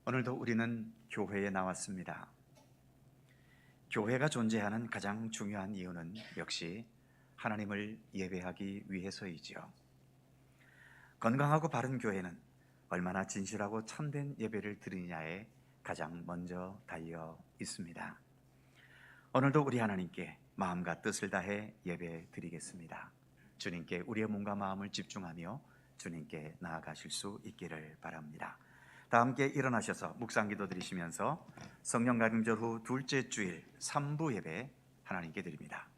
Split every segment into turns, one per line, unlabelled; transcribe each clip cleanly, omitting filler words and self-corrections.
오늘도 우리는 교회에 나왔습니다. 교회가 존재하는 가장 중요한 이유는 역시 하나님을 예배하기 위해서이지요. 건강하고 바른 교회는 얼마나 진실하고 참된 예배를 드리느냐에 가장 먼저 달려 있습니다. 오늘도 우리 하나님께 마음과 뜻을 다해 예배 드리겠습니다. 주님께 우리의 몸과 마음을 집중하며 주님께 나아가실 수 있기를 바랍니다. 다 함께 일어나셔서 묵상기도 드리시면서 성령 강림절 후 둘째 주일 3부 예배 하나님께 드립니다.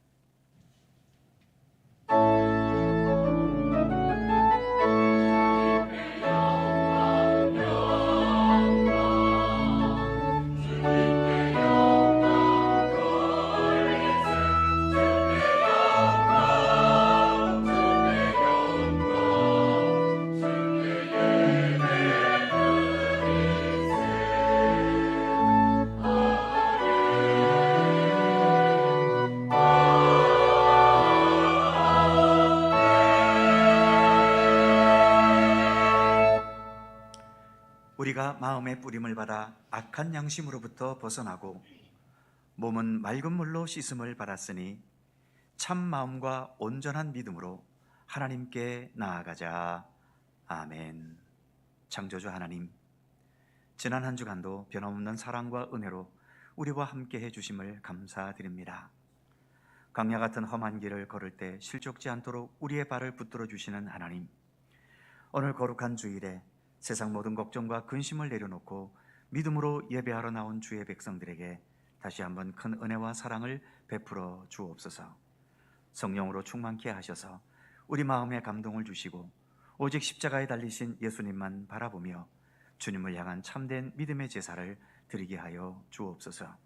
우리가 마음의 뿌림을 받아 악한 양심으로부터 벗어나고 몸은 맑은 물로 씻음을 받았으니 참 마음과 온전한 믿음으로 하나님께 나아가자. 아멘. 창조주 하나님, 지난 한 주간도 변함없는 사랑과 은혜로 우리와 함께 해주심을 감사드립니다. 광야 같은 험한 길을 걸을 때 실족지 않도록 우리의 발을 붙들어 주시는 하나님, 오늘 거룩한 주일에 세상 모든 걱정과 근심을 내려놓고 믿음으로 예배하러 나온 주의 백성들에게 다시 한번 큰 은혜와 사랑을 베풀어 주옵소서. 성령으로 충만케 하셔서 우리 마음에 감동을 주시고 오직 십자가에 달리신 예수님만 바라보며 주님을 향한 참된 믿음의 제사를 드리게 하여 주옵소서.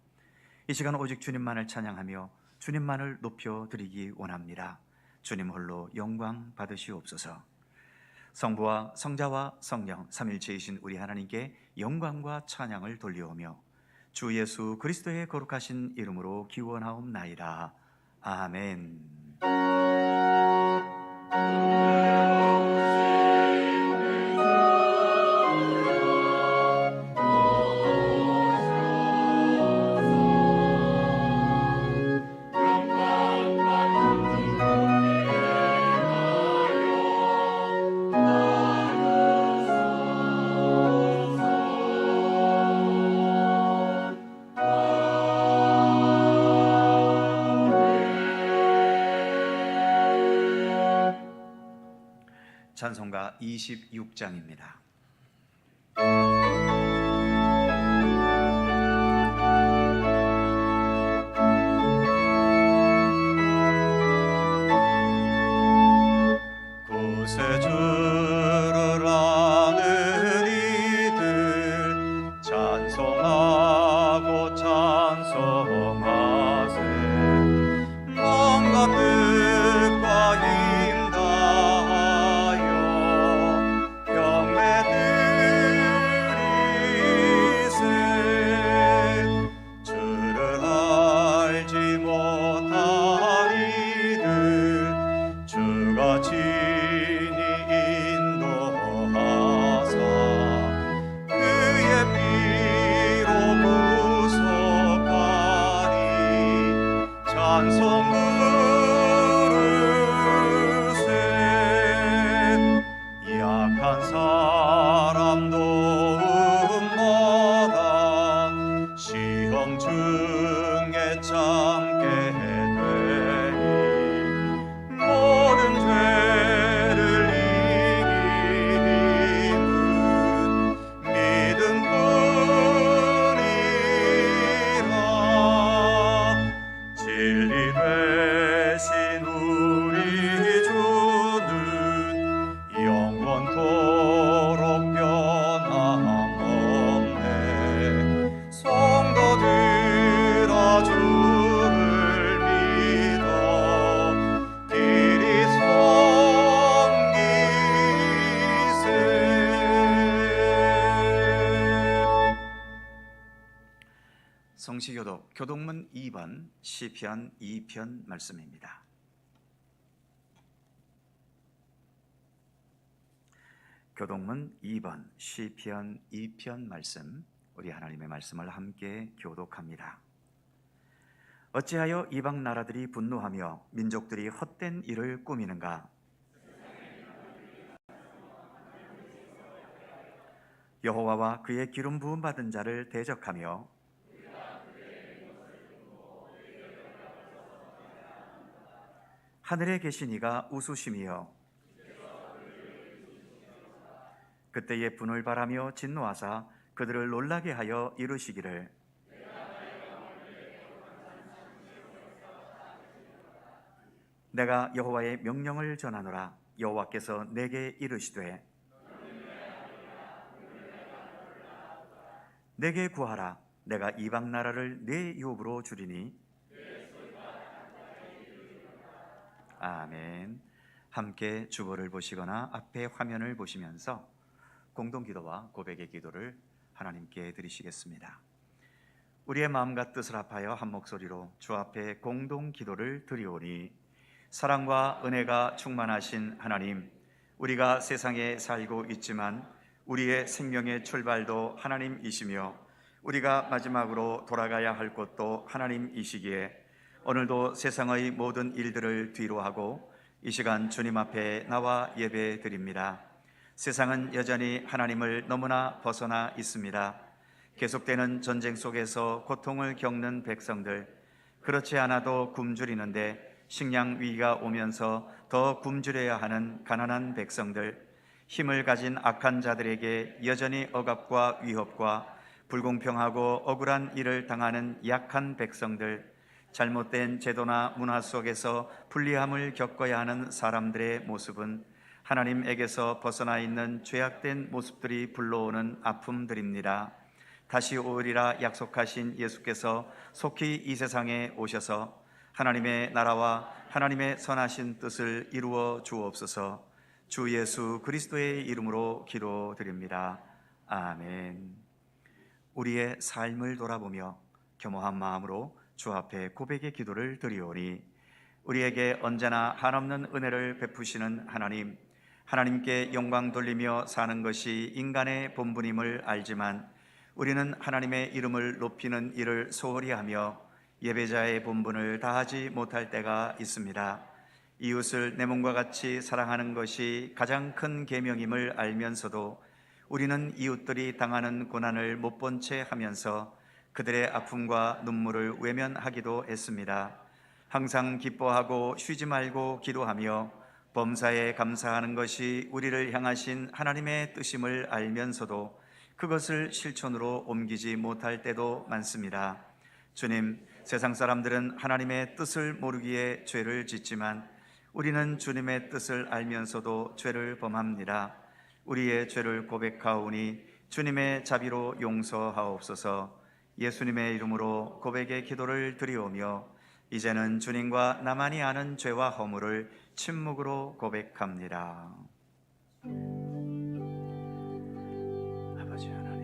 이 시간 오직 주님만을 찬양하며 주님만을 높여 드리기 원합니다. 주님 홀로 영광 받으시옵소서. 성부와 성자와 성령 삼일체이신 우리 하나님께 영광과 찬양을 돌려오며 주 예수 그리스도의 거룩하신 이름으로 기원하옵나이다. 아멘. 찬송가 26장입니다. 구세주를 아는 이들 찬송하고 찬송하세. 뭔가 뜻과 힘 다하여 경배드리세. 주를 알지 못한 이들 주가 친히 인도하사 그의 피로 구속하니 찬송 부르세. 약한 사람 도움마다 시험 중에 참게 되니 모든 죄를 이기는 믿음뿐이라. 진리 되신 우리 주는 영원토록 변함없네. 성도들아 주를 믿어 길이 섬기세. 성시교독 교독문 2번 시편 2편 말씀입니다. 교독문 2번 시편 2편 말씀 우리 하나님의 말씀을 함께 교독합니다. 어찌하여 이방 나라들이 분노하며 민족들이 헛된 일을 꾸미는가? 여호와와 그의 기름 부음 받은 자를 대적하며 하늘에 계신 이가 웃으심이여 그때에 분을 바라며 진노하사 그들을 놀라게 하여 이르시기를 내가 여호와의 명령을 전하노라. 여호와께서 내게 이르시되 내게 구하라. 내가 이방 나라를 내 유업으로 주리니. 아멘. 함께 주보를 보시거나 앞에 화면을 보시면서 공동기도와 고백의 기도를 하나님께 드리시겠습니다. 우리의 마음과 뜻을 합하여 한 목소리로 주 앞에 공동기도를 드리오니. 사랑과 은혜가 충만하신 하나님, 우리가 세상에 살고 있지만 우리의 생명의 출발도 하나님이시며 우리가 마지막으로 돌아가야 할 곳도 하나님이시기에 오늘도 세상의 모든 일들을 뒤로하고 이 시간 주님 앞에 나와 예배 드립니다. 세상은 여전히 하나님을 너무나 벗어나 있습니다. 계속되는 전쟁 속에서 고통을 겪는 백성들, 그렇지 않아도 굶주리는데 식량 위기가 오면서 더 굶주려야 하는 가난한 백성들, 힘을 가진 악한 자들에게 여전히 억압과 위협과 불공평하고 억울한 일을 당하는 약한 백성들, 잘못된 제도나 문화 속에서 불리함을 겪어야 하는 사람들의 모습은 하나님에게서 벗어나 있는 죄악된 모습들이 불러오는 아픔들입니다. 다시 오리라 약속하신 예수께서 속히 이 세상에 오셔서 하나님의 나라와 하나님의 선하신 뜻을 이루어 주옵소서. 주 예수 그리스도의 이름으로 기도드립니다. 아멘. 우리의 삶을 돌아보며 겸허한 마음으로 주 앞에 고백의 기도를 드리오니. 우리에게 언제나 한없는 은혜를 베푸시는 하나님, 하나님께 영광 돌리며 사는 것이 인간의 본분임을 알지만 우리는 하나님의 이름을 높이는 일을 소홀히 하며 예배자의 본분을 다하지 못할 때가 있습니다. 이웃을 내 몸과 같이 사랑하는 것이 가장 큰 계명임을 알면서도 우리는 이웃들이 당하는 고난을 못 본 채 하면서 그들의 아픔과 눈물을 외면하기도 했습니다. 항상 기뻐하고 쉬지 말고 기도하며 범사에 감사하는 것이 우리를 향하신 하나님의 뜻임을 알면서도 그것을 실천으로 옮기지 못할 때도 많습니다. 주님, 세상 사람들은 하나님의 뜻을 모르기에 죄를 짓지만 우리는 주님의 뜻을 알면서도 죄를 범합니다. 우리의 죄를 고백하오니 주님의 자비로 용서하옵소서. 예수님의 이름으로 고백의 기도를 드리오며 이제는 주님과 나만이 아는 죄와 허물을 침묵으로 고백합니다. 아버지 하나님,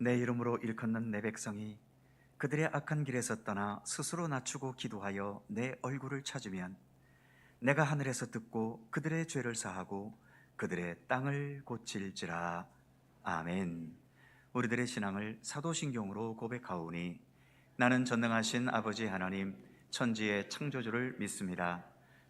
내 이름으로 일컫는 내 백성이 그들의 악한 길에서 떠나 스스로 낮추고 기도하여 내 얼굴을 찾으면 내가 하늘에서 듣고 그들의 죄를 사하고 그들의 땅을 고칠지라. 아멘. 우리들의 신앙을 사도신경으로 고백하오니 나는 전능하신 아버지 하나님 천지의 창조주를 믿습니다.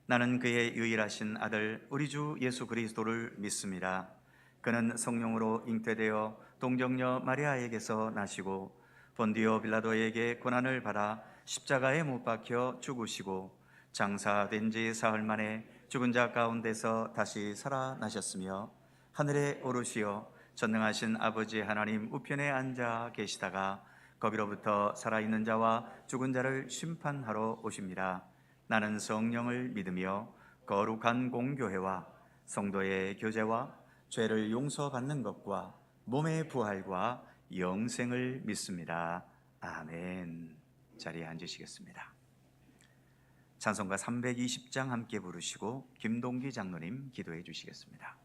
나는 그의 유일하신 아들 우리 주 예수 그리스도를 믿습니다. 그는 성령으로 잉태되어 동정녀 마리아에게서 나시고 본디오 빌라도에게 고난을 받아 십자가에 못 박혀 죽으시고 장사된 지 사흘 만에 죽은 자 가운데서 다시 살아나셨으며 하늘에 오르시어 전능하신 아버지 하나님 우편에 앉아 계시다가 거기로부터 살아있는 자와 죽은 자를 심판하러 오십니다. 나는 성령을 믿으며 거룩한 공교회와 성도의 교제와 죄를 용서받는 것과 몸의 부활과 영생을 믿습니다. 아멘. 자리에 앉으시겠습니다. 찬송가 320장 함께 부르시고 김동기 장로님 기도해 주시겠습니다.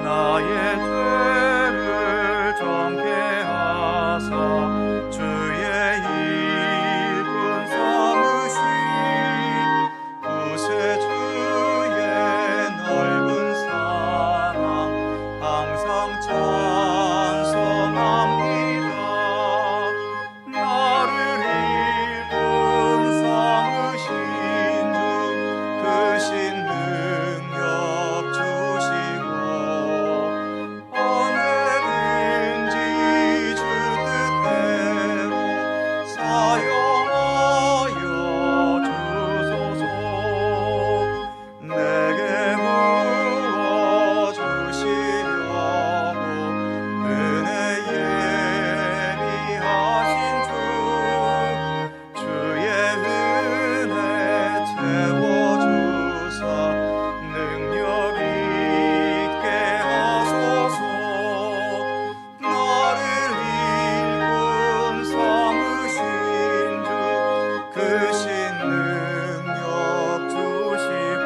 나의 죄를 정케 하사 주의 일꾼 삼으신 구세주의 넓은 사랑 항상 찬송합니다. 나를 일꾼 삼으신 주 크신 능력 주시고 언제든지 주 뜻대로 사용하여 주소서. 내게 부어주시려고 은혜 예비하신 주 주의 은혜 채워주사 능력 있게 하소서. 나를 일꾼 삼으신 주 크신 능력 주시고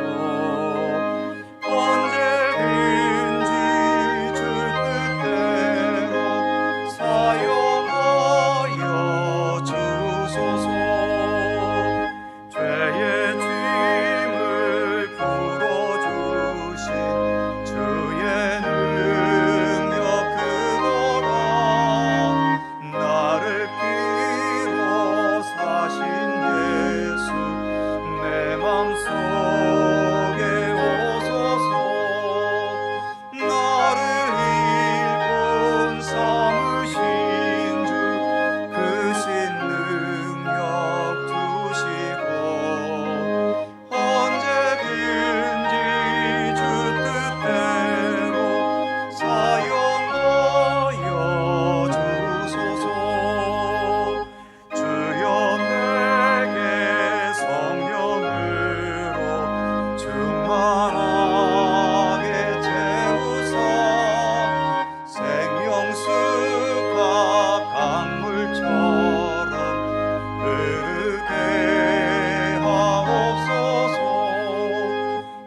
언제든지 주 뜻대로 사용하여 주소서. 죄의 짐을 풀어주신 주의 능력 크도다. 나를 피로 사신 예수 내 맘속에 오소서. 나를 일꾼 삼으신 주 크신 능력 주시고 언제든지 주 뜻대로 사용하여 주소서. 주여 내게 성령으로 충만하게 채우사 생명수가 강물처럼 흐르게 하옵소서.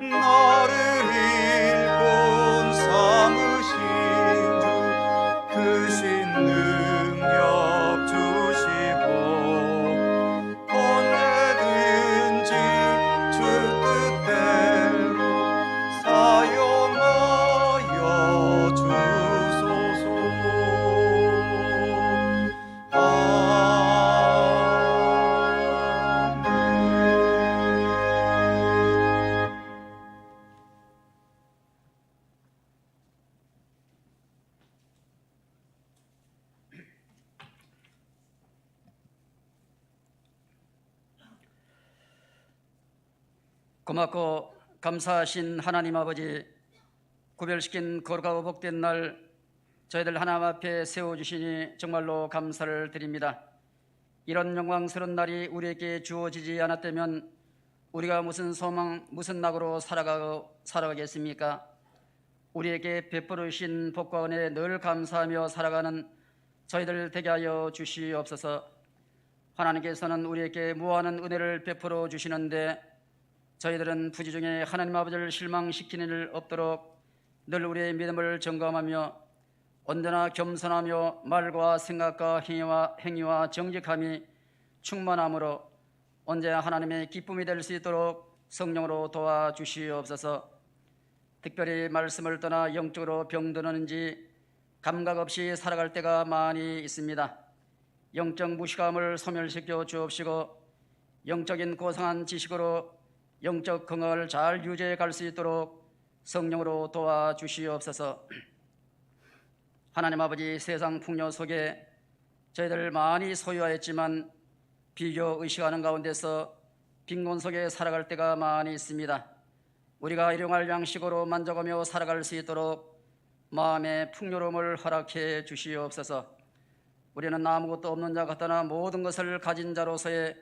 나를 일꾼 삼으신 주 크신 능력 주시고 언제든지 주 뜻대로 사용하여 주소서. 아멘.
고맙고 감사하신 하나님 아버지, 구별시킨 거룩하고 복된 날 저희들 하나님 앞에 세워주시니 정말로 감사를 드립니다. 이런 영광스러운 날이 우리에게 주어지지 않았다면 우리가 무슨 소망, 무슨 낙으로 살아가겠습니까? 우리에게 베풀으신 복과 은혜에 늘 감사하며 살아가는 저희들 되게 하여 주시옵소서. 하나님께서는 우리에게 무한한 은혜를 베풀어 주시는데 저희들은 부지 중에 하나님 아버지를 실망시키는 일 없도록 늘 우리의 믿음을 점검하며 언제나 겸손하며 말과 생각과 행위와 정직함이 충만함으로 언제나 하나님의 기쁨이 될 수 있도록 성령으로 도와주시옵소서. 특별히 말씀을 떠나 영적으로 병드는지 감각 없이 살아갈 때가 많이 있습니다. 영적 무식함을 소멸시켜 주옵시고 영적인 고상한 지식으로 영적 건강을 잘 유지해 갈 수 있도록 성령으로 도와주시옵소서. 하나님 아버지, 세상 풍요 속에 저희들 많이 소유하였지만 비교 의식하는 가운데서 빈곤 속에 살아갈 때가 많이 있습니다. 우리가 일용할 양식으로 만족하며 살아갈 수 있도록 마음의 풍요로움을 허락해 주시옵소서. 우리는 아무것도 없는 자 같으나 모든 것을 가진 자로서의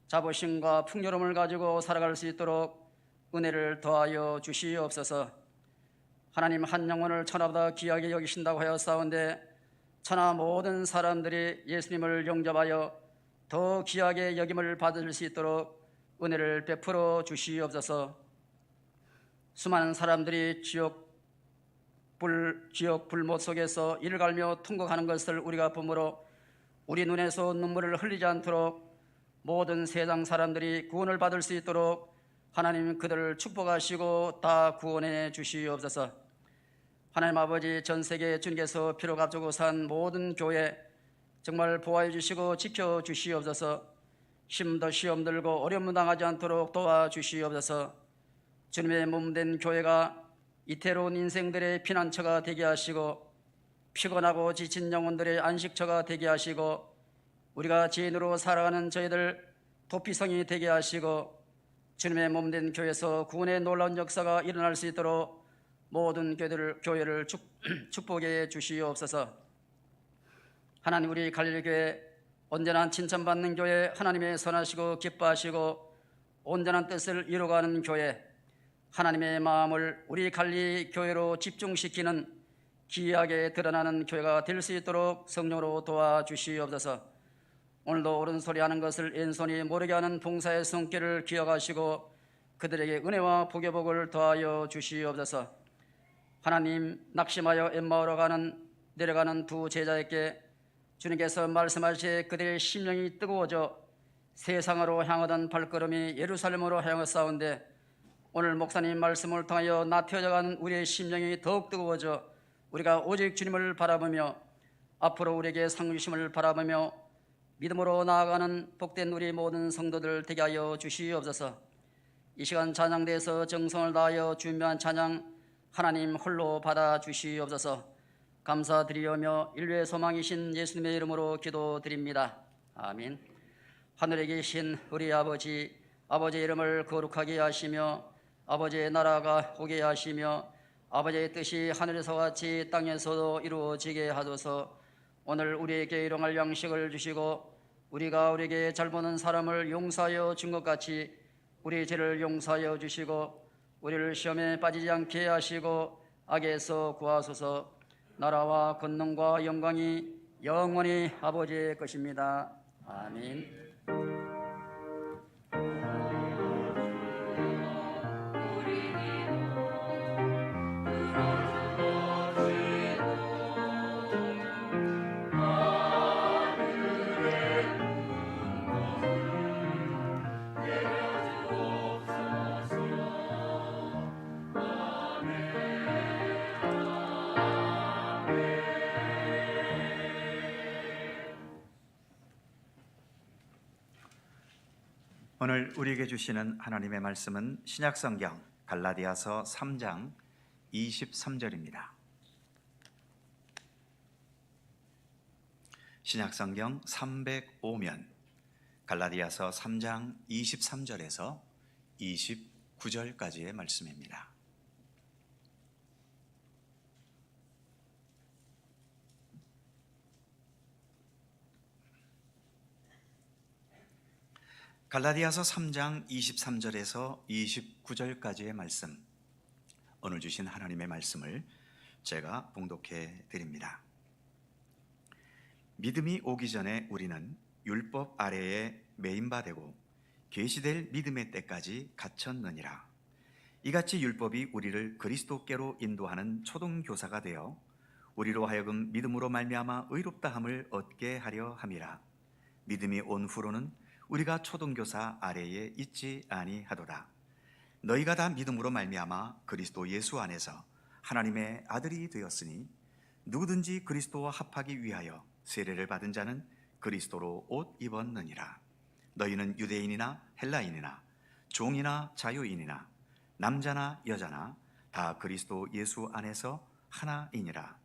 자부심과 풍요로움을 가지고 살아갈 수 있도록 은혜를 더하여 주시옵소서. 하나님, 한 영혼을 천하보다 귀하게 여기신다고 하였사온데 천하 모든 사람들이 예수님을 영접하여 더 귀하게 여김을 받을 수 있도록 은혜를 베풀어 주시옵소서. 수많은 사람들이 지옥 불못 속에서 이를 갈며 통곡하는 것을 우리가 보므로 우리 눈에서 눈물을 흘리지 않도록 모든 세상 사람들이 구원을 받을 수 있도록 하나님 그들을 축복하시고 다 구원해 주시옵소서. 하나님 아버지, 전 세계 주님께서 피로 값주고 산 모든 교회 정말 보호해 주시고 지켜 주시옵소서. 힘도 시험 들고 어려움 당하지 않도록 도와주시옵소서. 주님의 몸된 교회가 이태로운 인생들의 피난처가 되게 하시고 피곤하고 지친 영혼들의 안식처가 되게 하시고 우리가 지인으로 살아가는 저희들 도피성이 되게 하시고 주님의 몸된 교회에서 구원의 놀라운 역사가 일어날 수 있도록 모든 교회를 축복해 주시옵소서. 하나님, 우리 갈릴교회 온전한 칭찬받는 교회, 하나님의 선하시고 기뻐하시고 온전한 뜻을 이루어가는 교회, 하나님의 마음을 우리 갈릴교회로 집중시키는 기이하게 드러나는 교회가 될 수 있도록 성령으로 도와주시옵소서. 오늘도 옳은 소리 하는 것을 왼손이 모르게 하는 봉사의 손길을 기억하시고 그들에게 은혜와 복의 복을 더하여 주시옵소서. 하나님, 낙심하여 엠마오로 내려가는 두 제자에게 주님께서 말씀하시되 그들의 심령이 뜨거워져 세상으로 향하던 발걸음이 예루살렘으로 향하사온데 오늘 목사님 말씀을 통하여 나태어져가는 우리의 심령이 더욱 뜨거워져 우리가 오직 주님을 바라보며 앞으로 우리에게 상 주심을 바라보며 믿음으로 나아가는 복된 우리 모든 성도들 되게 하여 주시옵소서. 이 시간 찬양대에서 정성을 다하여 준비한 찬양 하나님 홀로 받아 주시옵소서. 감사드리오며 인류의 소망이신 예수님의 이름으로 기도드립니다. 아멘. 하늘에 계신 우리 아버지, 아버지의 이름을 거룩하게 하시며 아버지의 나라가 오게 하시며 아버지의 뜻이 하늘에서 같이 땅에서도 이루어지게 하소서. 오늘 우리에게 일용할 양식을 주시고 우리가 우리에게 잘못한 사람을 용서하여 준 것 같이 우리 죄를 용서하여 주시고 우리를 시험에 빠지지 않게 하시고 악에서 구하소서. 나라와 권능과 영광이 영원히 아버지의 것입니다. 아멘.
오늘 우리에게 주시는 하나님의 말씀은 신약성경 갈라디아서 3장 23절입니다. 신약성경 305면 갈라디아서 3장 23절에서 29절까지의 말씀입니다. 갈라디아서 3장 23절에서 29절까지의 말씀, 오늘 주신 하나님의 말씀을 제가 봉독해 드립니다. 믿음이 오기 전에 우리는 율법 아래에 매인바되고 계시될 믿음의 때까지 갇혔느니라. 이같이 율법이 우리를 그리스도께로 인도하는 초등교사가 되어 우리로 하여금 믿음으로 말미암아 의롭다함을 얻게 하려 함이라. 믿음이 온 후로는 우리가 초등교사 아래에 있지 아니하도다. 너희가 다 믿음으로 말미암아 그리스도 예수 안에서 하나님의 아들이 되었으니 누구든지 그리스도와 합하기 위하여 세례를 받은 자는 그리스도로 옷 입었느니라. 너희는 유대인이나 헬라인이나 종이나 자유인이나 남자나 여자나 다 그리스도 예수 안에서 하나이니라.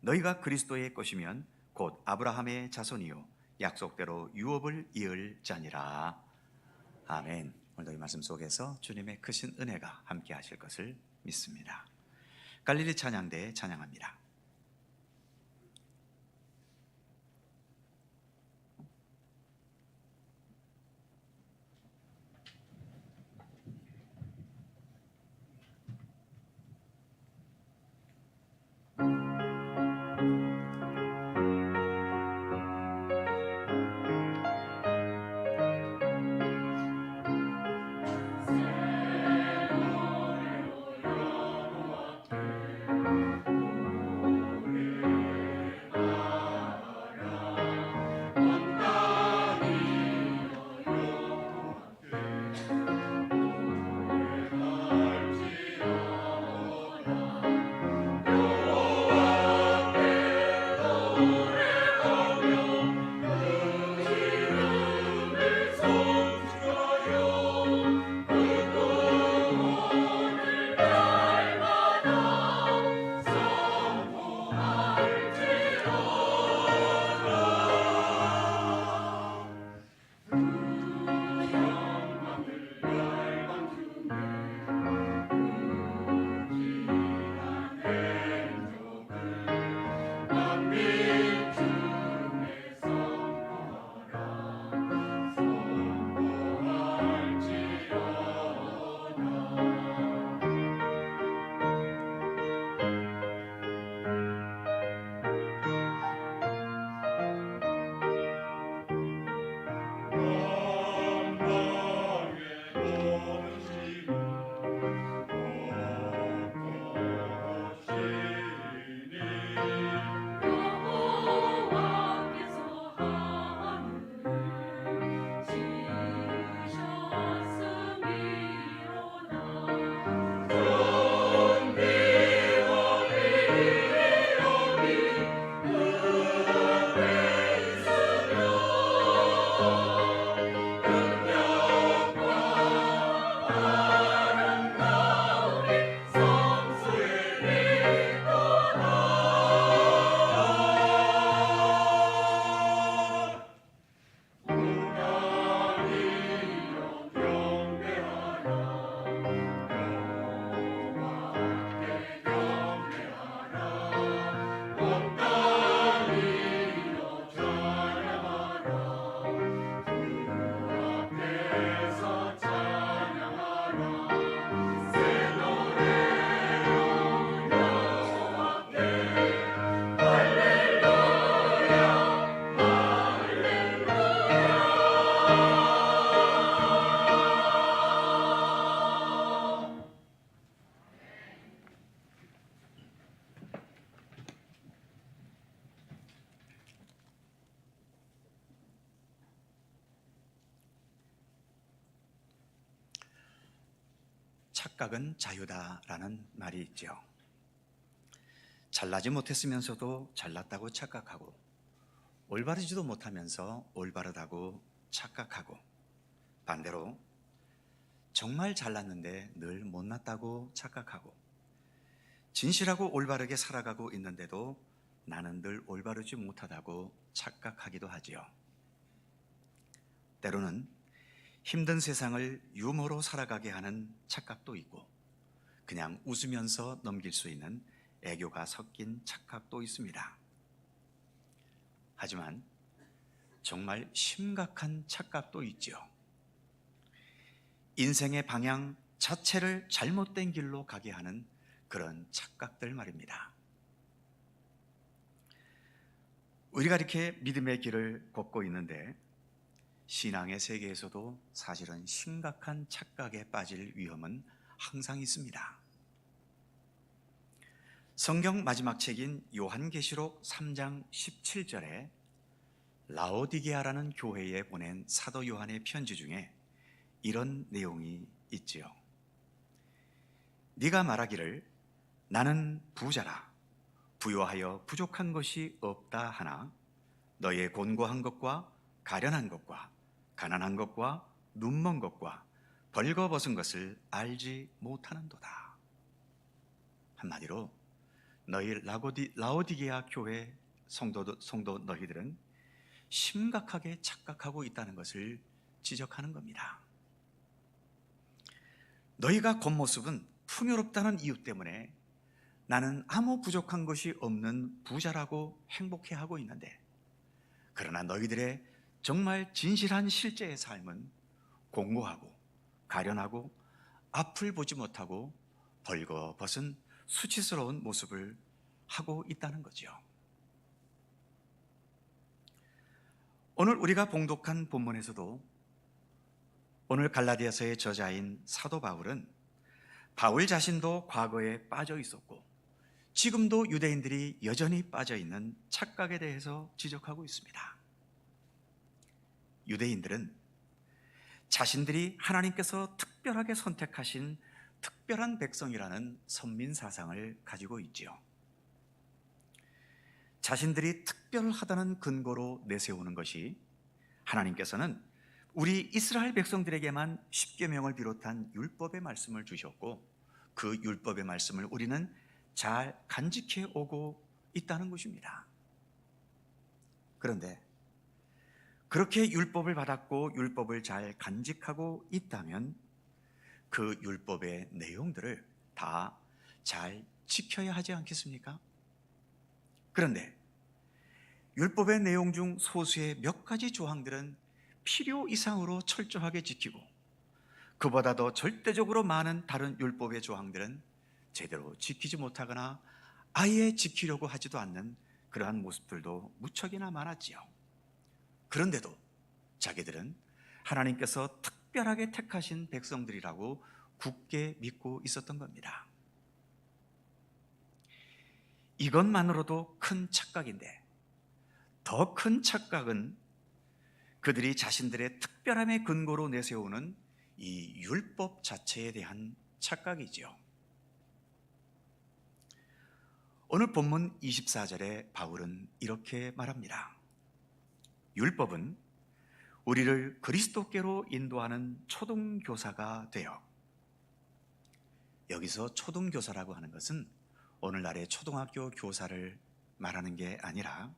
너희가 그리스도의 것이면 곧 아브라함의 자손이요 약속대로 유업을 이을 자니라. 아멘. 오늘도 이 말씀 속에서 주님의 크신 은혜가 함께 하실 것을 믿습니다. 갈릴리 찬양대 찬양합니다. 착각은 자유다라는 말이 있죠. 잘나지 못했으면서도 잘났다고 착각하고 올바르지도 못하면서 올바르다고 착각하고 반대로 정말 잘났는데 늘 못났다고 착각하고 진실하고 올바르게 살아가고 있는데도 나는 늘 올바르지 못하다고 착각하기도 하지요. 때로는 힘든 세상을 유머로 살아가게 하는 착각도 있고 그냥 웃으면서 넘길 수 있는 애교가 섞인 착각도 있습니다. 하지만 정말 심각한 착각도 있죠. 인생의 방향 자체를 잘못된 길로 가게 하는 그런 착각들 말입니다. 우리가 이렇게 믿음의 길을 걷고 있는데 신앙의 세계에서도 사실은 심각한 착각에 빠질 위험은 항상 있습니다. 성경 마지막 책인 요한계시록 3장 17절에 라오디게아라는 교회에 보낸 사도 요한의 편지 중에 이런 내용이 있지요. 네가 말하기를 나는 부자라 부요하여 부족한 것이 없다 하나 너의 곤고한 것과 가련한 것과 가난한 것과 눈먼 것과 벌거벗은 것을 알지 못하는도다. 한마디로 너희 라오디게아 교회 성도 너희들은 심각하게 착각하고 있다는 것을 지적하는 겁니다. 너희가 겉모습은 풍요롭다는 이유 때문에 나는 아무 부족한 것이 없는 부자라고 행복해하고 있는데, 그러나 너희들의 정말 진실한 실제의 삶은 공고하고 가련하고 앞을 보지 못하고 벌거벗은 수치스러운 모습을 하고 있다는 거죠. 오늘 우리가 봉독한 본문에서도 오늘 갈라디아서의 저자인 사도 바울은 바울 자신도 과거에 빠져 있었고 지금도 유대인들이 여전히 빠져 있는 착각에 대해서 지적하고 있습니다. 유대인들은 자신들이 하나님께서 특별하게 선택하신 특별한 백성이라는 선민 사상을 가지고 있지요. 자신들이 특별하다는 근거로 내세우는 것이 하나님께서는 우리 이스라엘 백성들에게만 십계명을 비롯한 율법의 말씀을 주셨고 그 율법의 말씀을 우리는 잘 간직해 오고 있다는 것입니다. 그런데 그렇게 율법을 받았고 율법을 잘 간직하고 있다면 그 율법의 내용들을 다 잘 지켜야 하지 않겠습니까? 그런데 율법의 내용 중 소수의 몇 가지 조항들은 필요 이상으로 철저하게 지키고 그보다 더 절대적으로 많은 다른 율법의 조항들은 제대로 지키지 못하거나 아예 지키려고 하지도 않는 그러한 모습들도 무척이나 많았지요. 그런데도 자기들은 하나님께서 특별하게 택하신 백성들이라고 굳게 믿고 있었던 겁니다. 이것만으로도 큰 착각인데 더 큰 착각은 그들이 자신들의 특별함의 근거로 내세우는 이 율법 자체에 대한 착각이지요. 오늘 본문 24절에 바울은 이렇게 말합니다. 율법은 우리를 그리스도께로 인도하는 초등교사가 되어, 여기서 초등교사라고 하는 것은 오늘날의 초등학교 교사를 말하는 게 아니라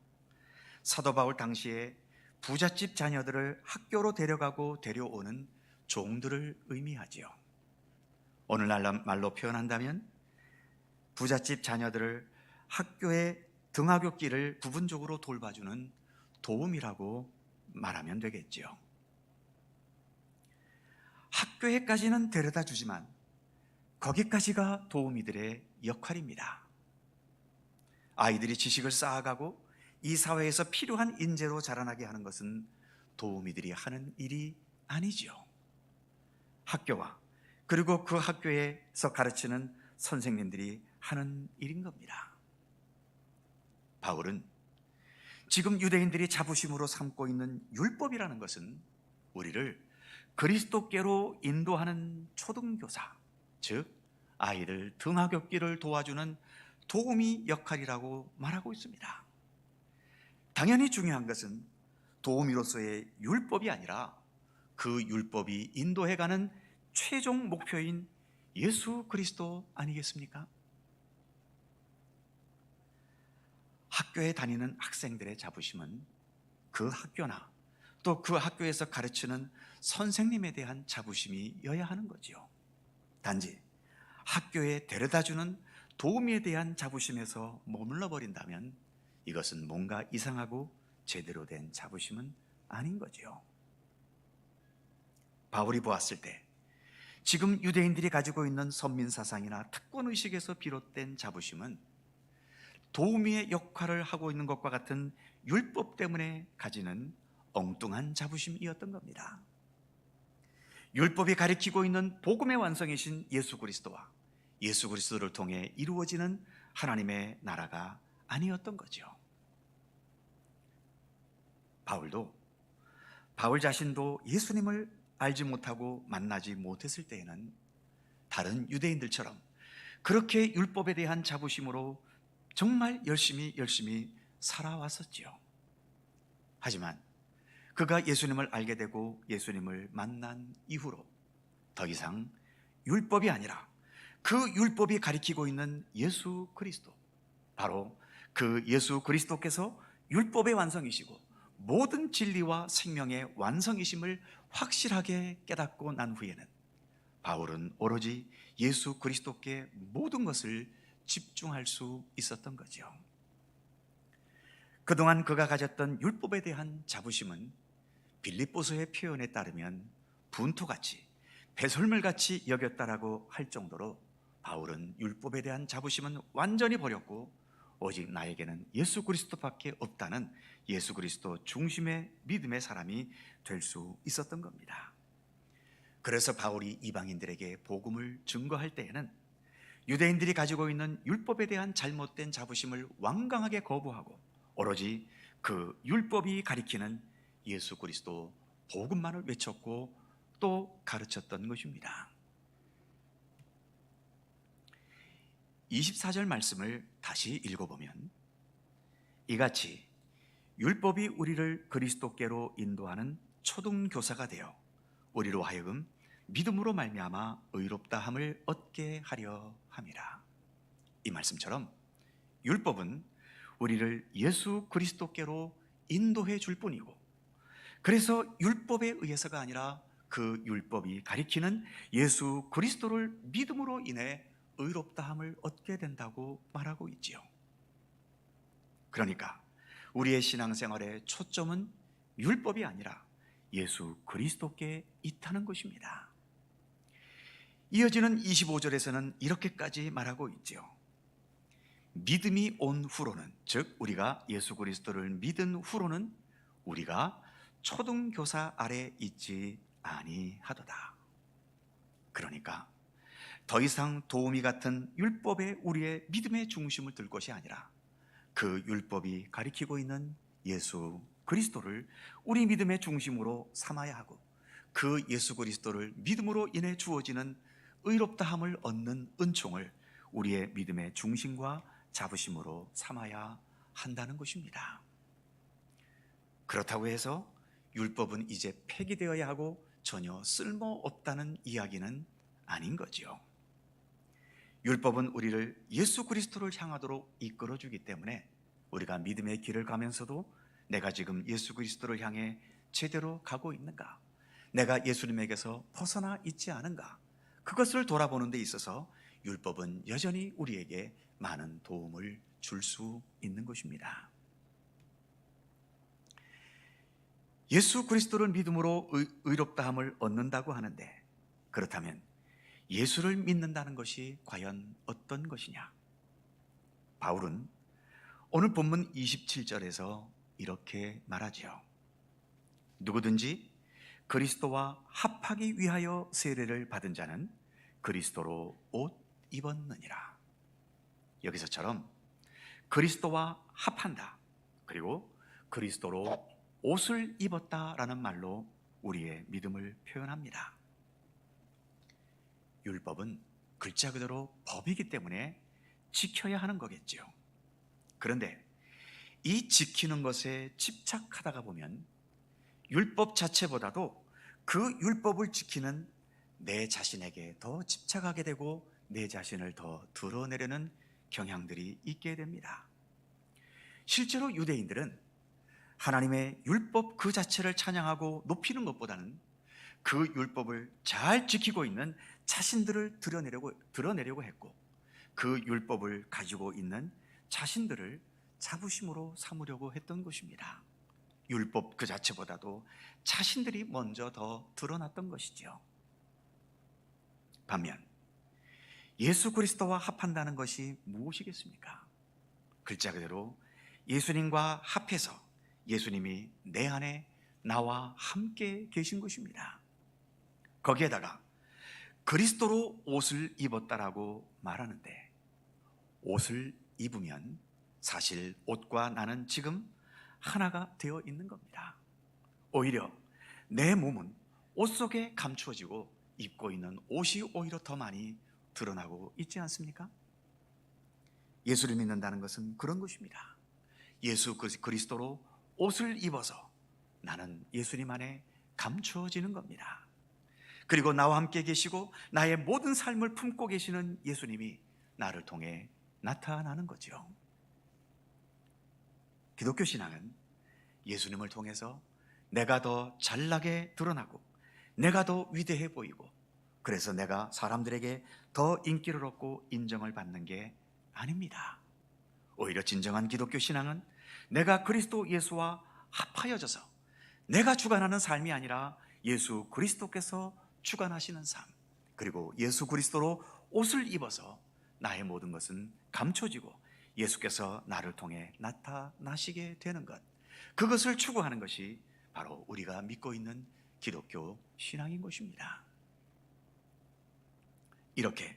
사도 바울 당시에 부잣집 자녀들을 학교로 데려가고 데려오는 종들을 의미하지요. 오늘날 말로 표현한다면 부잣집 자녀들을 학교의 등하굣길을 부분적으로 돌봐주는 도움이라고 말하면 되겠지요. 학교에까지는 데려다 주지만 거기까지가 도우미들의 역할입니다. 아이들이 지식을 쌓아가고 이 사회에서 필요한 인재로 자라나게 하는 것은 도우미들이 하는 일이 아니지요. 학교와 그리고 그 학교에서 가르치는 선생님들이 하는 일인 겁니다. 바울은 지금 유대인들이 자부심으로 삼고 있는 율법이라는 것은 우리를 그리스도께로 인도하는 초등교사, 즉 아이들 등하굣길을 도와주는 도우미 역할이라고 말하고 있습니다. 당연히 중요한 것은 도우미로서의 율법이 아니라 그 율법이 인도해가는 최종 목표인 예수 그리스도 아니겠습니까? 학교에 다니는 학생들의 자부심은 그 학교나 또 그 학교에서 가르치는 선생님에 대한 자부심이어야 하는 거지요. 단지 학교에 데려다주는 도우미에 대한 자부심에서 머물러 버린다면 이것은 뭔가 이상하고 제대로 된 자부심은 아닌 거지요. 바울이 보았을 때 지금 유대인들이 가지고 있는 선민사상이나 특권의식에서 비롯된 자부심은 도우미의 역할을 하고 있는 것과 같은 율법 때문에 가지는 엉뚱한 자부심이었던 겁니다. 율법이 가리키고 있는 복음의 완성이신 예수 그리스도와 예수 그리스도를 통해 이루어지는 하나님의 나라가 아니었던 거죠. 바울 자신도 예수님을 알지 못하고 만나지 못했을 때에는 다른 유대인들처럼 그렇게 율법에 대한 자부심으로 정말 열심히 살아왔었지요. 하지만 그가 예수님을 알게 되고 예수님을 만난 이후로 더 이상 율법이 아니라 그 율법이 가리키고 있는 예수 그리스도, 바로 그 예수 그리스도께서 율법의 완성이시고 모든 진리와 생명의 완성이심을 확실하게 깨닫고 난 후에는 바울은 오로지 예수 그리스도께 모든 것을 집중할 수 있었던 거죠. 그동안 그가 가졌던 율법에 대한 자부심은 빌립보서의 표현에 따르면 분토같이 배설물같이 여겼다라고 할 정도로 바울은 율법에 대한 자부심은 완전히 버렸고 오직 나에게는 예수 그리스도밖에 없다는 예수 그리스도 중심의 믿음의 사람이 될 수 있었던 겁니다. 그래서 바울이 이방인들에게 복음을 증거할 때에는 유대인들이 가지고 있는 율법에 대한 잘못된 자부심을 완강하게 거부하고 오로지 그 율법이 가리키는 예수 그리스도 복음만을 외쳤고 또 가르쳤던 것입니다. 24절 말씀을 다시 읽어보면 이같이 율법이 우리를 그리스도께로 인도하는 초등교사가 되어 우리로 하여금 믿음으로 말미암아 의롭다함을 얻게 하려 함이라. 이 말씀처럼 율법은 우리를 예수 그리스도께로 인도해 줄 뿐이고, 그래서 율법에 의해서가 아니라 그 율법이 가리키는 예수 그리스도를 믿음으로 인해 의롭다함을 얻게 된다고 말하고 있지요. 그러니까 우리의 신앙생활의 초점은 율법이 아니라 예수 그리스도께 있다는 것입니다. 이어지는 25절에서는 이렇게까지 말하고 있지요. 믿음이 온 후로는, 즉 우리가 예수 그리스도를 믿은 후로는 우리가 초등교사 아래 있지 아니하도다. 그러니까 더 이상 도우미 같은 율법에 우리의 믿음의 중심을 둘 것이 아니라 그 율법이 가리키고 있는 예수 그리스도를 우리 믿음의 중심으로 삼아야 하고, 그 예수 그리스도를 믿음으로 인해 주어지는 의롭다함을 얻는 은총을 우리의 믿음의 중심과 자부심으로 삼아야 한다는 것입니다. 그렇다고 해서 율법은 이제 폐기되어야 하고 전혀 쓸모없다는 이야기는 아닌 거지요. 율법은 우리를 예수 그리스도를 향하도록 이끌어주기 때문에 우리가 믿음의 길을 가면서도 내가 지금 예수 그리스도를 향해 제대로 가고 있는가, 내가 예수님에게서 벗어나 있지 않은가, 그것을 돌아보는 데 있어서 율법은 여전히 우리에게 많은 도움을 줄 수 있는 것입니다. 예수 그리스도를 믿음으로 의롭다함을 얻는다고 하는데, 그렇다면 예수를 믿는다는 것이 과연 어떤 것이냐? 바울은 오늘 본문 27절에서 이렇게 말하지요. 누구든지 그리스도와 합하기 위하여 세례를 받은 자는 그리스도로 옷 입었느니라. 여기서처럼 그리스도와 합한다, 그리고 그리스도로 옷을 입었다라는 말로 우리의 믿음을 표현합니다. 율법은 글자 그대로 법이기 때문에 지켜야 하는 거겠죠. 그런데 이 지키는 것에 집착하다가 보면 율법 자체보다도 그 율법을 지키는 내 자신에게 더 집착하게 되고 내 자신을 더 드러내려는 경향들이 있게 됩니다. 실제로 유대인들은 하나님의 율법 그 자체를 찬양하고 높이는 것보다는 그 율법을 잘 지키고 있는 자신들을 드러내려고 했고, 그 율법을 가지고 있는 자신들을 자부심으로 삼으려고 했던 것입니다. 율법 그 자체보다도 자신들이 먼저 더 드러났던 것이죠. 반면 예수 그리스도와 합한다는 것이 무엇이겠습니까? 글자 그대로 예수님과 합해서 예수님이 내 안에 나와 함께 계신 것입니다. 거기에다가 그리스도로 옷을 입었다라고 말하는데, 옷을 입으면 사실 옷과 나는 지금 하나가 되어 있는 겁니다. 오히려 내 몸은 옷 속에 감추어지고 입고 있는 옷이 오히려 더 많이 드러나고 있지 않습니까? 예수를 믿는다는 것은 그런 것입니다. 예수 그리스도로 옷을 입어서 나는 예수님 안에 감추어지는 겁니다. 그리고 나와 함께 계시고 나의 모든 삶을 품고 계시는 예수님이 나를 통해 나타나는 거죠. 기독교 신앙은 예수님을 통해서 내가 더 잘나게 드러나고 내가 더 위대해 보이고, 그래서 내가 사람들에게 더 인기를 얻고 인정을 받는 게 아닙니다. 오히려 진정한 기독교 신앙은 내가 그리스도 예수와 합하여져서 내가 주관하는 삶이 아니라 예수 그리스도께서 주관하시는 삶, 그리고 예수 그리스도로 옷을 입어서 나의 모든 것은 감춰지고 예수께서 나를 통해 나타나시게 되는 것, 그것을 추구하는 것이 바로 우리가 믿고 있는 기독교 신앙인 것입니다. 이렇게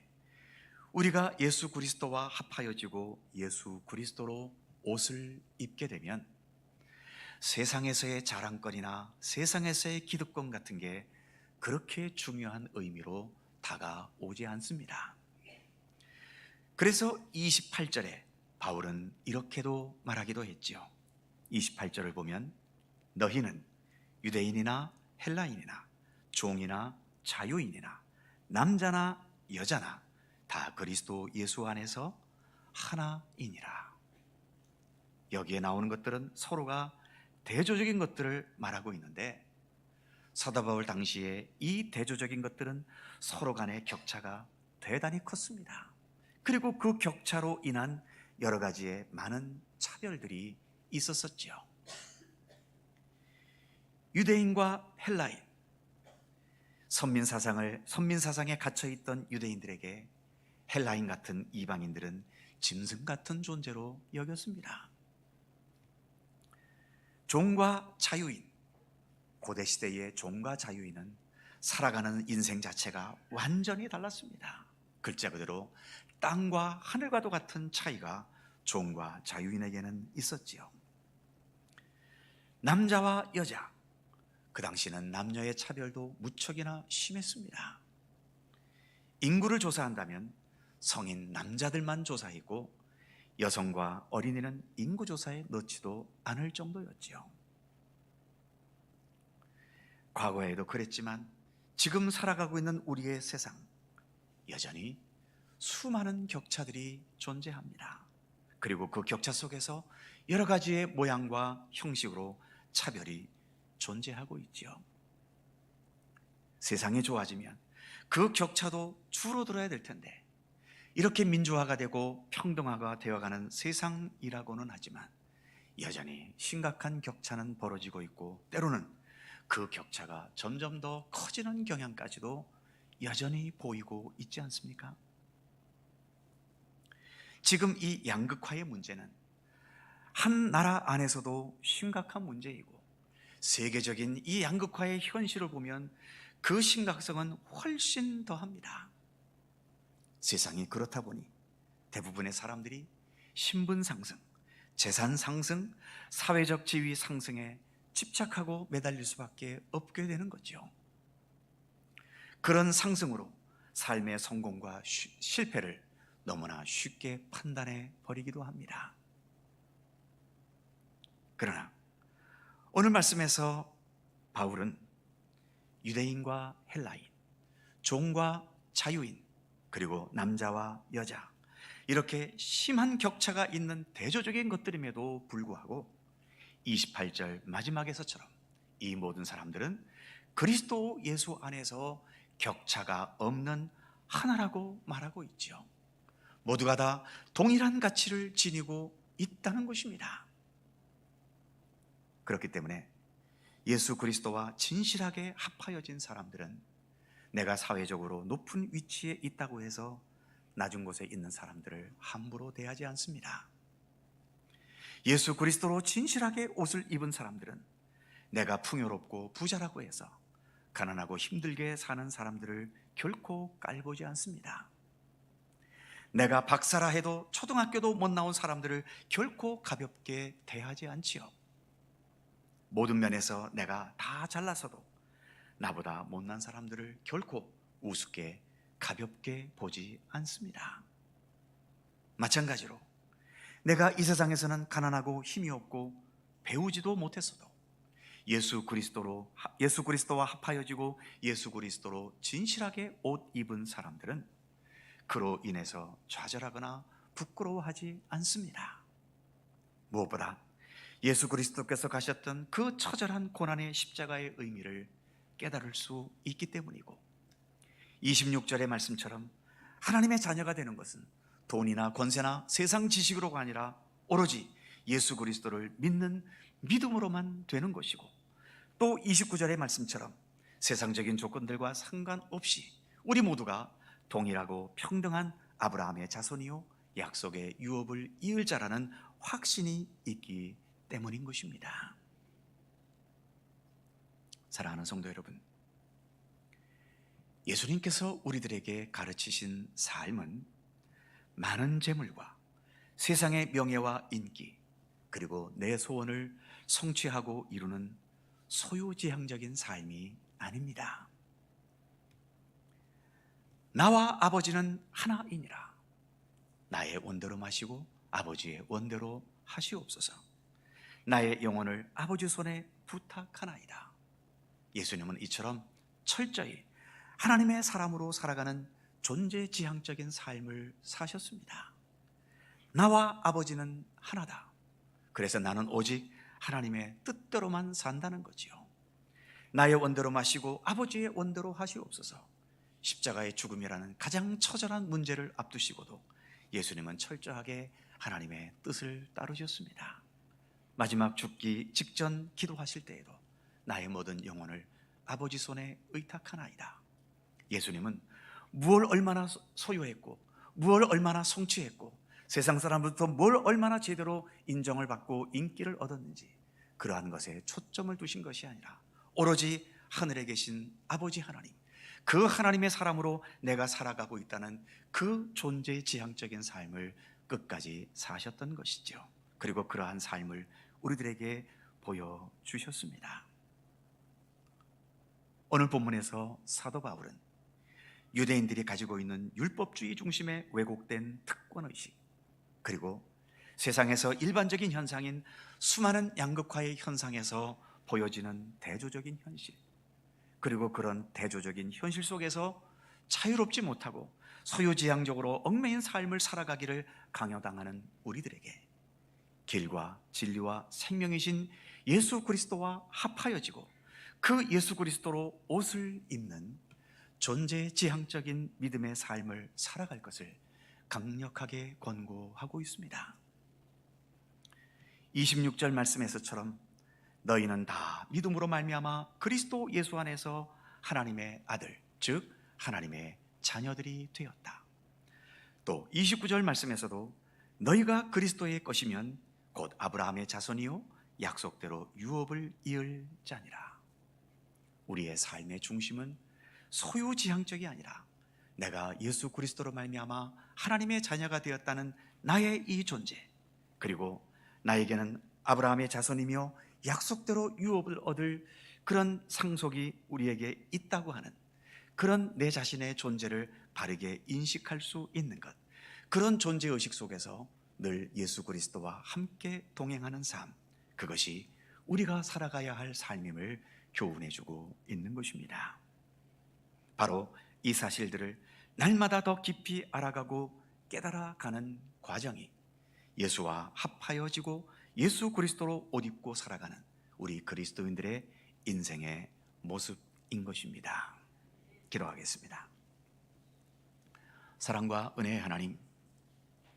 우리가 예수 그리스도와 합하여지고 예수 그리스도로 옷을 입게 되면 세상에서의 자랑거리나 세상에서의 기득권 같은 게 그렇게 중요한 의미로 다가오지 않습니다. 그래서 28절에 바울은 이렇게도 말하기도 했죠. 28절을 보면 너희는 유대인이나 헬라인이나 종이나 자유인이나 남자나 여자나 다 그리스도 예수 안에서 하나이니라. 여기에 나오는 것들은 서로가 대조적인 것들을 말하고 있는데, 사도 바울 당시에 이 대조적인 것들은 서로 간의 격차가 대단히 컸습니다. 그리고 그 격차로 인한 여러 가지의 많은 차별들이 있었었죠. 유대인과 헬라인, 선민사상에 갇혀있던 유대인들에게 헬라인 같은 이방인들은 짐승 같은 존재로 여겼습니다. 종과 자유인, 고대시대의 종과 자유인은 살아가는 인생 자체가 완전히 달랐습니다. 글자 그대로 땅과 하늘과도 같은 차이가 종과 자유인에게는 있었지요. 남자와 여자, 그 당시는 남녀의 차별도 무척이나 심했습니다. 인구를 조사한다면 성인 남자들만 조사했고 여성과 어린이는 인구 조사에 넣지도 않을 정도였지요. 과거에도 그랬지만 지금 살아가고 있는 우리의 세상, 여전히 수많은 격차들이 존재합니다. 그리고 그 격차 속에서 여러 가지의 모양과 형식으로 차별이 존재하고 있지요. 세상이 좋아지면 그 격차도 줄어들어야 될 텐데, 이렇게 민주화가 되고 평등화가 되어가는 세상이라고는 하지만 여전히 심각한 격차는 벌어지고 있고, 때로는 그 격차가 점점 더 커지는 경향까지도 여전히 보이고 있지 않습니까? 지금 이 양극화의 문제는 한 나라 안에서도 심각한 문제이고, 세계적인 이 양극화의 현실을 보면 그 심각성은 훨씬 더합니다. 세상이 그렇다 보니 대부분의 사람들이 신분 상승, 재산 상승, 사회적 지위 상승에 집착하고 매달릴 수밖에 없게 되는 거죠. 그런 상승으로 삶의 성공과 실패를 너무나 쉽게 판단해 버리기도 합니다. 그러나 오늘 말씀에서 바울은 유대인과 헬라인, 종과 자유인, 그리고 남자와 여자, 이렇게 심한 격차가 있는 대조적인 것들임에도 불구하고 28절 마지막에서처럼 이 모든 사람들은 그리스도 예수 안에서 격차가 없는 하나라고 말하고 있죠. 모두가 다 동일한 가치를 지니고 있다는 것입니다. 그렇기 때문에 예수 그리스도와 진실하게 합하여진 사람들은 내가 사회적으로 높은 위치에 있다고 해서 낮은 곳에 있는 사람들을 함부로 대하지 않습니다. 예수 그리스도로 진실하게 옷을 입은 사람들은 내가 풍요롭고 부자라고 해서 가난하고 힘들게 사는 사람들을 결코 깔보지 않습니다. 내가 박사라 해도 초등학교도 못 나온 사람들을 결코 가볍게 대하지 않지요. 모든 면에서 내가 다 잘나서도 나보다 못난 사람들을 결코 우습게 가볍게 보지 않습니다. 마찬가지로 내가 이 세상에서는 가난하고 힘이 없고 배우지도 못했어도 예수 그리스도와 합하여지고 예수 그리스도로 진실하게 옷 입은 사람들은 그로 인해서 좌절하거나 부끄러워하지 않습니다. 무엇보다 예수 그리스도께서 가셨던 그 처절한 고난의 십자가의 의미를 깨달을 수 있기 때문이고, 26절의 말씀처럼 하나님의 자녀가 되는 것은 돈이나 권세나 세상 지식으로가 아니라 오로지 예수 그리스도를 믿는 믿음으로만 되는 것이고, 또 29절의 말씀처럼 세상적인 조건들과 상관없이 우리 모두가 동일하고 평등한 아브라함의 자손이요 약속의 유업을 이을 자라는 확신이 있기 때문인 것입니다. 사랑하는 성도 여러분, 예수님께서 우리들에게 가르치신 삶은 많은 재물과 세상의 명예와 인기, 그리고 내 소원을 성취하고 이루는 소유지향적인 삶이 아닙니다. 나와 아버지는 하나이니라. 나의 원대로 마시고 아버지의 원대로 하시옵소서. 나의 영혼을 아버지 손에 부탁하나이다. 예수님은 이처럼 철저히 하나님의 사람으로 살아가는 존재지향적인 삶을 사셨습니다. 나와 아버지는 하나다. 그래서 나는 오직 하나님의 뜻대로만 산다는 거지요. 나의 원대로 마시고 아버지의 원대로 하시옵소서. 십자가의 죽음이라는 가장 처절한 문제를 앞두시고도 예수님은 철저하게 하나님의 뜻을 따르셨습니다. 마지막 죽기 직전 기도하실 때에도 나의 모든 영혼을 아버지 손에 의탁하나이다. 예수님은 무엇을 얼마나 소유했고 무엇을 얼마나 성취했고 세상 사람부터 뭘 얼마나 제대로 인정을 받고 인기를 얻었는지 그러한 것에 초점을 두신 것이 아니라 오로지 하늘에 계신 아버지 하나님, 그 하나님의 사람으로 내가 살아가고 있다는 그 존재의 지향적인 삶을 끝까지 사셨던 것이죠. 그리고 그러한 삶을 우리들에게 보여주셨습니다. 오늘 본문에서 사도 바울은 유대인들이 가지고 있는 율법주의 중심의 왜곡된 특권의식, 그리고 세상에서 일반적인 현상인 수많은 양극화의 현상에서 보여지는 대조적인 현실, 그리고 그런 대조적인 현실 속에서 자유롭지 못하고 소유지향적으로 얽매인 삶을 살아가기를 강요당하는 우리들에게 길과 진리와 생명이신 예수 그리스도와 합하여지고 그 예수 그리스도로 옷을 입는 존재지향적인 믿음의 삶을 살아갈 것을 강력하게 권고하고 있습니다. 26절 말씀에서처럼 너희는 다 믿음으로 말미암아 그리스도 예수 안에서 하나님의 아들, 즉 하나님의 자녀들이 되었다. 또 29절 말씀에서도 너희가 그리스도의 것이면 곧 아브라함의 자손이요 약속대로 유업을 이을 자니라. 우리의 삶의 중심은 소유지향적이 아니라 내가 예수 그리스도로 말미암아 하나님의 자녀가 되었다는 나의 이 존재, 그리고 나에게는 아브라함의 자손이며 약속대로 유업을 얻을 그런 상속이 우리에게 있다고 하는 그런 내 자신의 존재를 바르게 인식할 수 있는 것, 그런 존재의식 속에서 늘 예수 그리스도와 함께 동행하는 삶, 그것이 우리가 살아가야 할 삶임을 교훈해주고 있는 것입니다. 바로 이 사실들을 날마다 더 깊이 알아가고 깨달아가는 과정이 예수와 합하여지고 예수 그리스도로 옷 입고 살아가는 우리 그리스도인들의 인생의 모습인 것입니다. 기도하겠습니다. 사랑과 은혜의 하나님,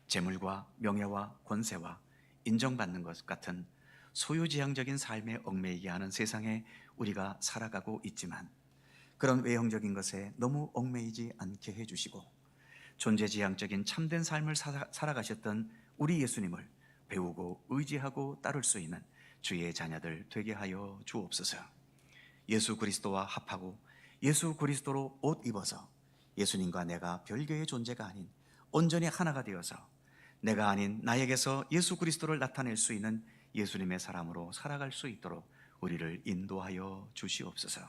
재물과 명예와 권세와 인정받는 것 같은 소유지향적인 삶에 얽매이게 하는 세상에 우리가 살아가고 있지만 그런 외형적인 것에 너무 얽매이지 않게 해주시고 존재지향적인 참된 삶을 살아가셨던 우리 예수님을 배우고 의지하고 따를 수 있는 주의 자녀들 되게 하여 주옵소서. 예수 그리스도와 합하고 예수 그리스도로 옷 입어서 예수님과 내가 별개의 존재가 아닌 온전히 하나가 되어서 내가 아닌 나에게서 예수 그리스도를 나타낼 수 있는 예수님의 사람으로 살아갈 수 있도록 우리를 인도하여 주시옵소서.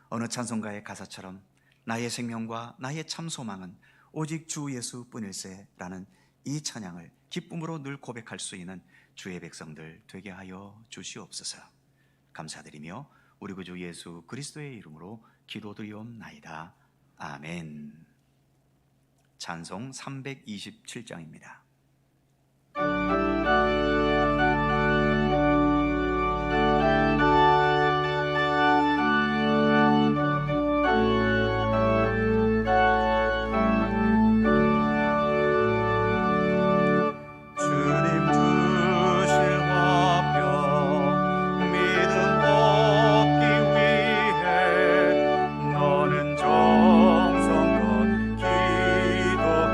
어느 찬송가의 가사처럼 나의 생명과 나의 참 소망은 오직 주 예수뿐일세 라는 이 찬양을 기쁨으로 늘 고백할 수 있는 주의 백성들 되게 하여 주시옵소서. 감사드리며 우리 구주 예수 그리스도의 이름으로 기도드리옵나이다. 아멘. 찬송 327장입니다.
정성껏 기도했나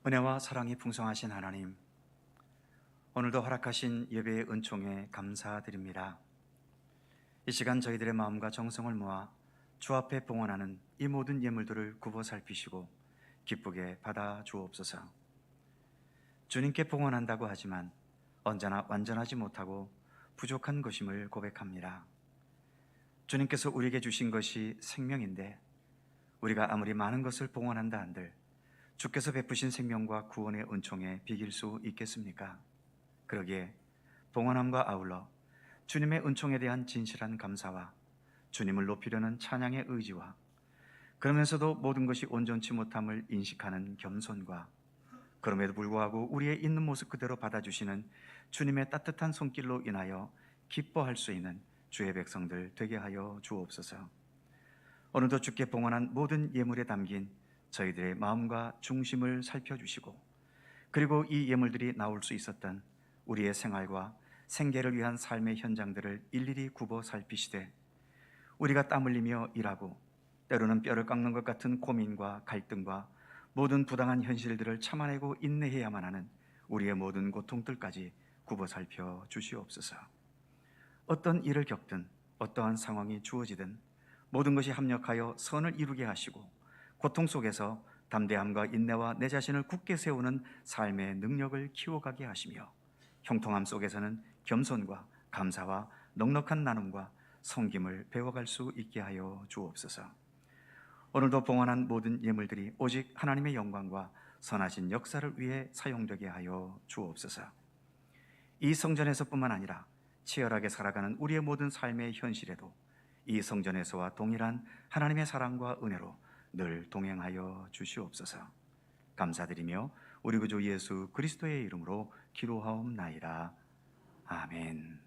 은혜와 사랑이 풍성하신 하나님, 오늘도 허락하신 예배의 은총에 감사드립니다. 이 시간 저희들의 마음과 정성을 모아 주 앞에 봉헌하는 이 모든 예물들을 굽어 살피시고 기쁘게 받아 주옵소서. 주님께 봉헌한다고 하지만 언제나 완전하지 못하고 부족한 것임을 고백합니다. 주님께서 우리에게 주신 것이 생명인데 우리가 아무리 많은 것을 봉헌한다 한들 주께서 베푸신 생명과 구원의 은총에 비길 수 있겠습니까? 그러기에 봉헌함과 아울러 주님의 은총에 대한 진실한 감사와 주님을 높이려는 찬양의 의지와 그러면서도 모든 것이 온전치 못함을 인식하는 겸손과 그럼에도 불구하고 우리의 있는 모습 그대로 받아주시는 주님의 따뜻한 손길로 인하여 기뻐할 수 있는 주의 백성들 되게 하여 주옵소서. 오늘도 주께 봉헌한 모든 예물에 담긴 저희들의 마음과 중심을 살펴주시고 그리고 이 예물들이 나올 수 있었던 우리의 생활과 생계를 위한 삶의 현장들을 일일이 굽어 살피시되 우리가 땀 흘리며 일하고 때로는 뼈를 깎는 것 같은 고민과 갈등과 모든 부당한 현실들을 참아내고 인내해야만 하는 우리의 모든 고통들까지 굽어 살펴 주시옵소서. 어떤 일을 겪든 어떠한 상황이 주어지든 모든 것이 합력하여 선을 이루게 하시고 고통 속에서 담대함과 인내와 내 자신을 굳게 세우는 삶의 능력을 키워가게 하시며 형통함 속에서는 겸손과 감사와 넉넉한 나눔과 섬김을 배워갈 수 있게 하여 주옵소서. 오늘도 봉헌한 모든 예물들이 오직 하나님의 영광과 선하신 역사를 위해 사용되게 하여 주옵소서. 이 성전에서뿐만 아니라 치열하게 살아가는 우리의 모든 삶의 현실에도 이 성전에서와 동일한 하나님의 사랑과 은혜로 늘 동행하여 주시옵소서. 감사드리며 우리 구주 예수 그리스도의 이름으로 기도하옵나이다. 아멘.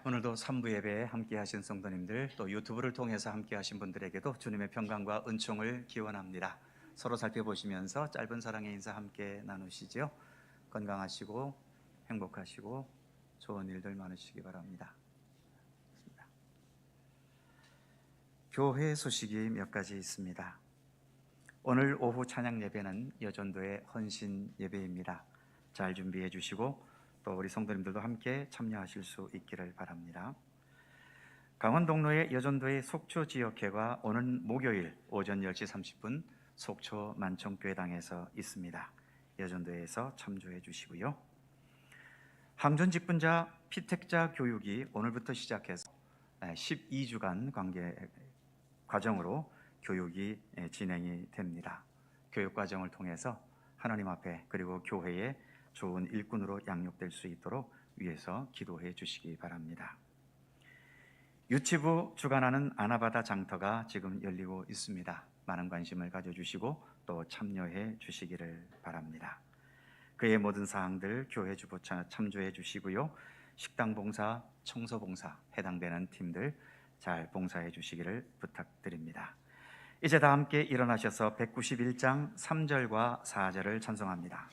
오늘도 3부 예배에 함께 하신 성도님들 또 유튜브를 통해서 함께 하신 분들에게도 주님의 평강과 은총을 기원합니다. 서로 살펴보시면서 짧은 사랑의 인사 함께 나누시죠. 건강하시고 행복하시고 좋은 일들 많으시기 바랍니다. 교회 소식이 몇 가지 있습니다. 오늘 오후 찬양 예배는 여전도의 헌신 예배입니다. 잘 준비해 주시고 또 우리 성도님들도 함께 참여하실 수 있기를 바랍니다. 강원동로의 여전도의 속초 지역회가 오는 목요일 오전 10시 30분 속초 만청교회당에서 있습니다. 여전도에서 참조해 주시고요. 항전 직분자 피택자 교육이 오늘부터 시작해서 12주간 과정으로 교육이 진행이 됩니다. 교육 과정을 통해서 하나님 앞에 그리고 교회에 좋은 일꾼으로 양육될 수 있도록 위해서 기도해 주시기 바랍니다. 유치부 주관하는 아나바다 장터가 지금 열리고 있습니다. 많은 관심을 가져주시고 또 참여해 주시기를 바랍니다. 그의 모든 사항들 교회 주보 참조해 주시고요. 식당 봉사, 청소 봉사 해당되는 팀들 잘 봉사해 주시기를 부탁드립니다. 이제 다 함께 일어나셔서 191장 3절과 4절을 찬송합니다.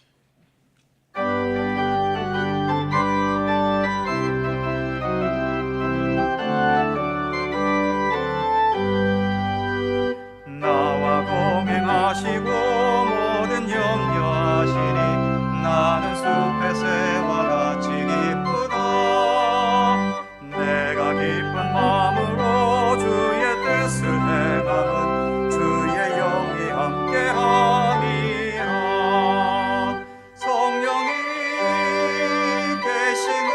나와 동행하시고 모든 염려하시니 나는 숲의 새와 같이 기쁘다. 내가 기쁜 마음으로 주의 뜻을 행함은 주의 영이 함께함이라. 성령이 계시네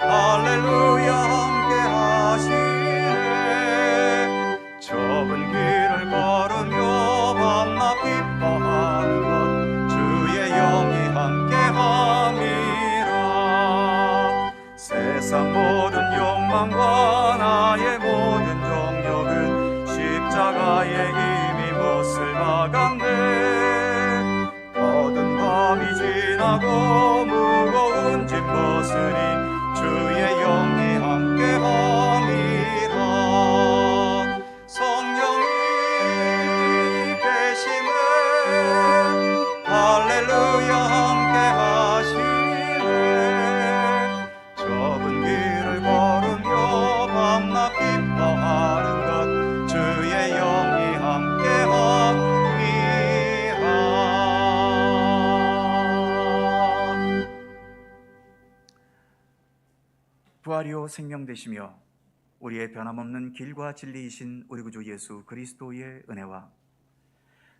할렐루야 함께하시네. 좁은 길을 걸으며 밤낮 기뻐하는 것 주의 영이 함께함이라. 세상 모든 욕망과 나의 모든 정욕은 십자가 나의 힘이 못을 박았네. 거든 밤이 지나고 무거운 짐 벗으리 주의 영이 함께함이라. 성령이 계심에 할렐루야 함께하시네. 좁은 길을 걸으며 밤낮 기뻐하는 것 주의 영이 함께함이라. 부활이요 생명 되시며 우리의 변함없는 길과 진리이신 우리 구주 예수 그리스도의 은혜와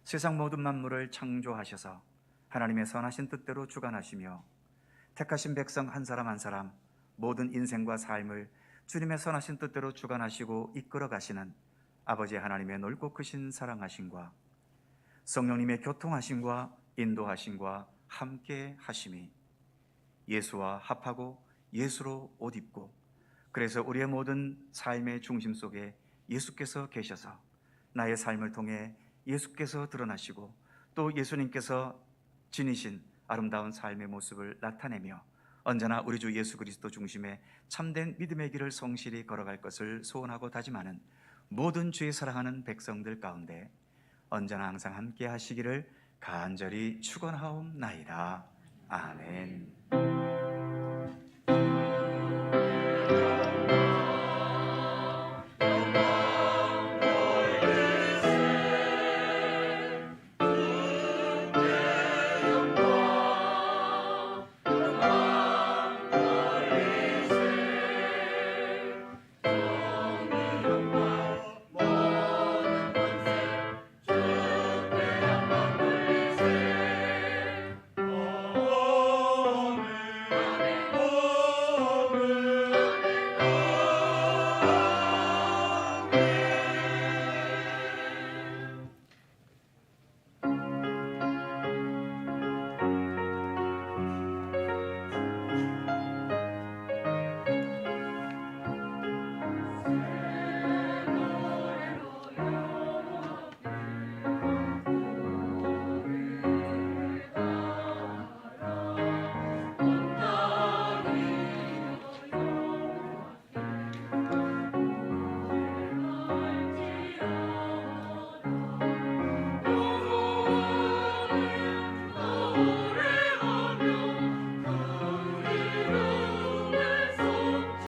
세상 모든 만물을 창조하셔서 하나님의 선하신 뜻대로 주관하시며 택하신 백성 한 사람 한 사람 모든 인생과 삶을 주님의 선하신 뜻대로 주관하시고 이끌어 가시는 아버지 하나님의 넓고 크신 사랑하심과 성령님의 교통하심과 인도하심과 함께 하심이 예수와 합하고 예수로 옷 입고, 그래서 우리의 모든 삶의 중심 속에 예수께서 계셔서 나의 삶을 통해 예수께서 드러나시고 또 예수님께서 지니신 아름다운 삶의 모습을 나타내며 언제나 우리 주 예수 그리스도 중심의 참된 믿음의 길을 성실히 걸어갈 것을 소원하고 다짐하는 모든 주의 사랑하는 백성들 가운데 언제나 항상 함께 하시기를 간절히 축원하옵나이다. 아멘.